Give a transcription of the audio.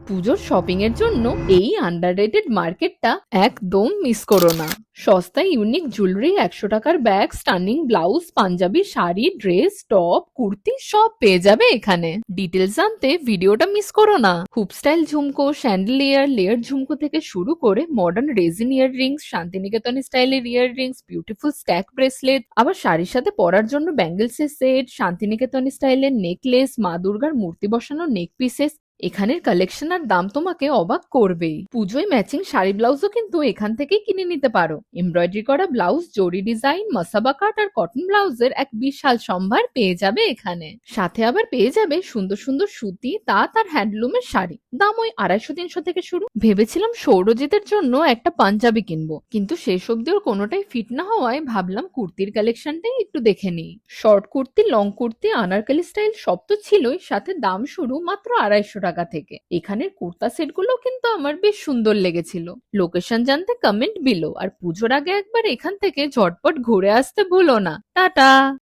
পুজোর শপিং এর জন্য এই আন্ডাররেটেড মার্কেটটা একদম মিস করো না। সস্তায় ইউনিক জুয়েলারি, 100 টাকার bag, stunning blouse, Punjabi sari, dress, top, kurti সব পেয়ে যাবে এখানে। ডিটেলস জানতে ভিডিওটা মিস করো না। হুপ স্টাইল ঝুমকো, শ্যান্ডেলিয়ার, লেয়ার ঝুমকো থেকে শুরু করে মডার্ন রেজিন ইয়ার রিংস, শান্তিনিকেতন স্টাইলের ইয়ার রিংস, বিউটিফুল স্ট্যাক ব্রেসলেট, আবার শাড়ির সাথে পরার জন্য ব্যাঙ্গেলসের সেট, শান্তিনিকেতন স্টাইলের নেকলেস, মা দুর্গার মূর্তি বসানো নেক পিসেস। এখানের কালেকশন আর দাম তোমাকে অবাক করবেই। পুজোয় ম্যাচিং শাড়ি ব্লাউজও কিন্তু এখান থেকেই কিনে নিতে পারো। এমব্রয়ডারি করা ব্লাউজ, জরি ডিজাইন, মাসাবা কাট আর কটন ব্লাউজের এক বিশাল সম্ভার পেয়ে যাবে এখানে। সাথে আবার পেয়ে যাবে সুন্দর সুন্দর সুতি, তাঁত আর হ্যান্ডলুমের শাড়ি। দাম ওই 250-300 থেকে শুরু। ভেবেছিলাম সৌরজিতের জন্য একটা পাঞ্জাবি কিনবো, কিন্তু শেষ অব্দি ওর কোনোটাই ফিট না হওয়ায় ভাবলাম কুর্তির কালেকশনটাই একটু দেখে নিই। Short kurti, long kurti, Anarkali style সব তো ছিলই, সাথে দাম শুরু মাত্র 250 টাকা থেকে। এখানের কুর্তা সেটগুলো কিন্তু আমার বেশ সুন্দর লেগেছিল। লোকেশন জানতে কমেন্ট বিলো, আর পুজোর আগে একবার এখান থেকে ঝটপট ঘুরে আসতে ভুলো না। টাটা।